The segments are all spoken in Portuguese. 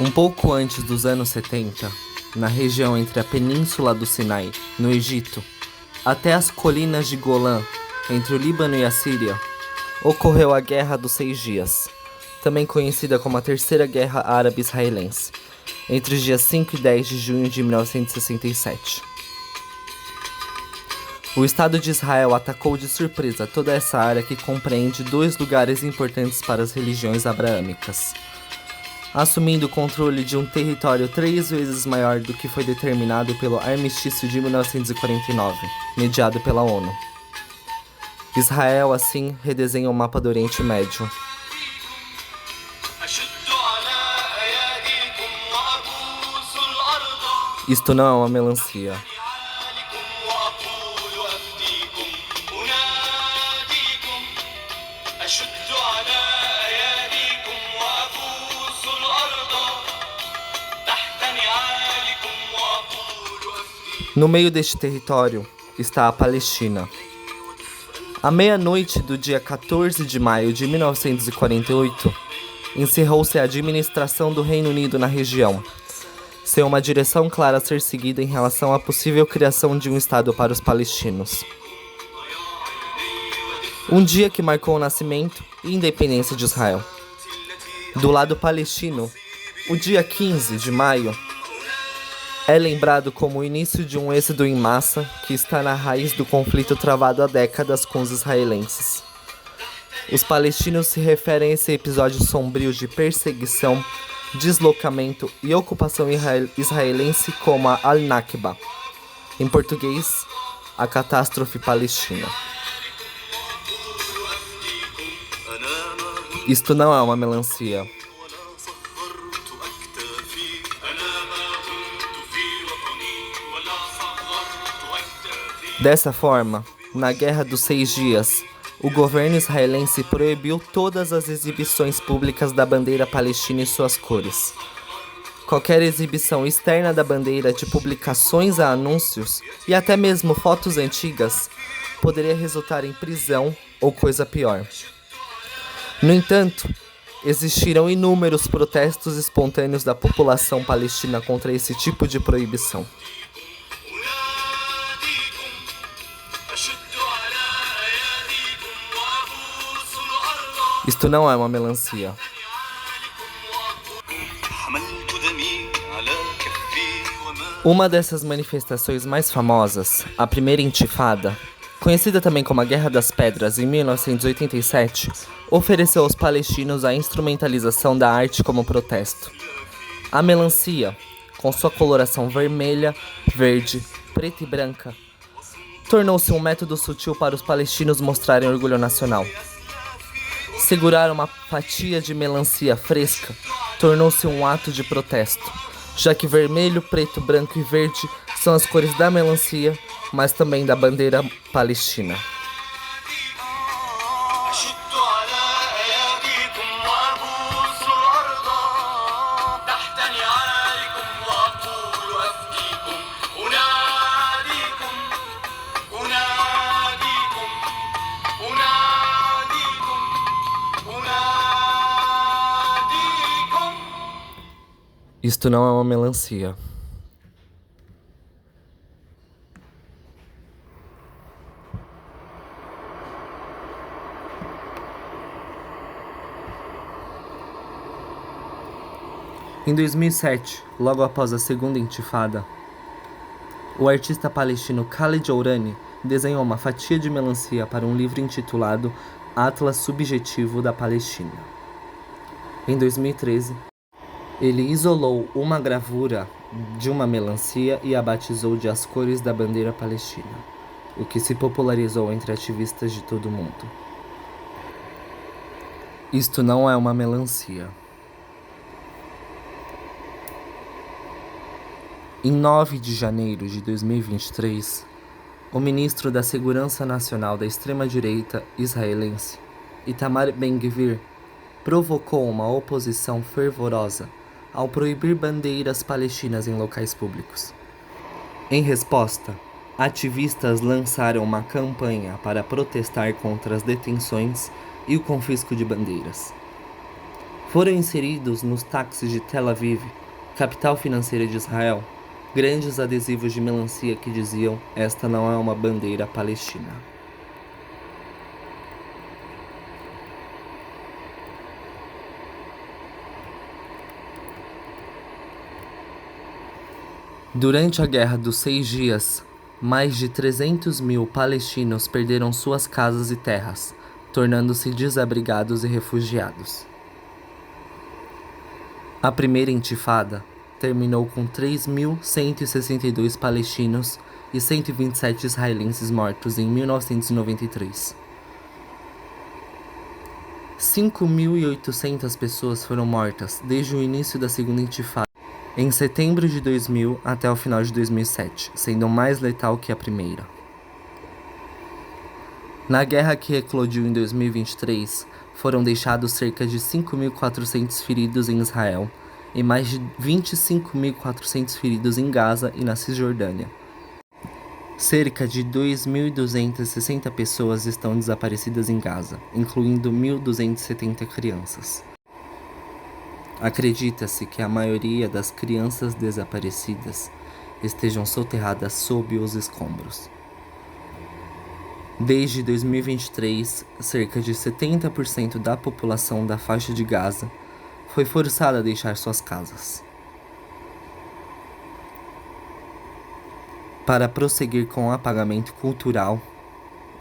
Um pouco antes dos anos 70, na região entre a Península do Sinai, no Egito, até as colinas de Golã, entre o Líbano e a Síria, ocorreu a Guerra dos 6 Dias, também conhecida como a Terceira Guerra Árabe-Israelense, entre os dias 5 e 10 de junho de 1967. O Estado de Israel atacou de surpresa toda essa área que compreende 2 lugares importantes para as religiões abraâmicas, assumindo o controle de um território 3 vezes maior do que foi determinado pelo Armistício de 1949, mediado pela ONU. Israel, assim, redesenha o mapa do Oriente Médio. Isto não é uma melancia. No meio deste território está a Palestina. À meia-noite do dia 14 de maio de 1948, encerrou-se a administração do Reino Unido na região, sem uma direção clara a ser seguida em relação à possível criação de um Estado para os palestinos. Um dia que marcou o nascimento e independência de Israel. Do lado palestino, o dia 15 de maio é lembrado como o início de um êxodo em massa que está na raiz do conflito travado há décadas com os israelenses. Os palestinos se referem a esse episódio sombrio de perseguição, deslocamento e ocupação israelense como a Al-Nakba, em português, a catástrofe palestina. Isto não é uma melancia. Dessa forma, na Guerra dos 6 Dias, o governo israelense proibiu todas as exibições públicas da bandeira palestina e suas cores. Qualquer exibição externa da bandeira de publicações a anúncios e até mesmo fotos antigas poderia resultar em prisão ou coisa pior. No entanto, existiram inúmeros protestos espontâneos da população palestina contra esse tipo de proibição. Isto não é uma melancia. Uma dessas manifestações mais famosas, a primeira Intifada, conhecida também como a Guerra das Pedras, em 1987, ofereceu aos palestinos a instrumentalização da arte como protesto. A melancia, com sua coloração vermelha, verde, preta e branca, tornou-se um método sutil para os palestinos mostrarem orgulho nacional. Segurar uma fatia de melancia fresca tornou-se um ato de protesto, já que vermelho, preto, branco e verde são as cores da melancia, mas também da bandeira palestina. Isto não é uma melancia. Em 2007, logo após a segunda Intifada, o artista palestino Khaled Jourani desenhou uma fatia de melancia para um livro intitulado Atlas Subjetivo da Palestina. Em 2013, ele isolou uma gravura de uma melancia e a batizou de As Cores da Bandeira Palestina, o que se popularizou entre ativistas de todo o mundo. Isto não é uma melancia. Em 9 de janeiro de 2023, o ministro da Segurança Nacional da extrema-direita israelense, Itamar Ben-Gvir, provocou uma oposição fervorosa ao proibir bandeiras palestinas em locais públicos. Em resposta, ativistas lançaram uma campanha para protestar contra as detenções e o confisco de bandeiras. Foram inseridos nos táxis de Tel Aviv, capital financeira de Israel, grandes adesivos de melancia que diziam: "Esta não é uma bandeira palestina". Durante a Guerra dos 6 Dias, mais de 300 mil palestinos perderam suas casas e terras, tornando-se desabrigados e refugiados. A primeira intifada terminou com 3.162 palestinos e 127 israelenses mortos em 1993. 5.800 pessoas foram mortas desde o início da segunda intifada, em setembro de 2000 até o final de 2007, sendo mais letal que a primeira. Na guerra que eclodiu em 2023, foram deixados cerca de 5.400 feridos em Israel e mais de 25.400 feridos em Gaza e na Cisjordânia. Cerca de 2.260 pessoas estão desaparecidas em Gaza, incluindo 1.270 crianças. Acredita-se que a maioria das crianças desaparecidas estejam soterradas sob os escombros. Desde 2023, cerca de 70% da população da faixa de Gaza foi forçada a deixar suas casas. Para prosseguir com o apagamento cultural,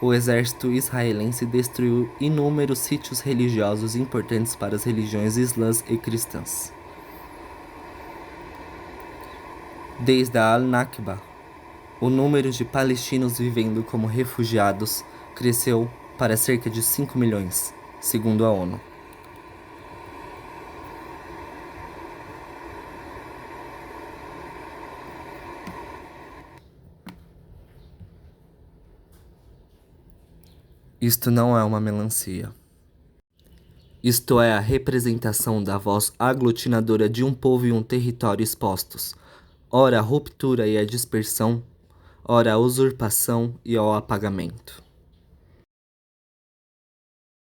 o exército israelense destruiu inúmeros sítios religiosos importantes para as religiões islãs e cristãs. Desde a Al-Nakba, o número de palestinos vivendo como refugiados cresceu para cerca de 5 milhões, segundo a ONU. Isto não é uma melancia. Isto é a representação da voz aglutinadora de um povo e um território expostos, ora à ruptura e à dispersão, ora à usurpação e ao apagamento.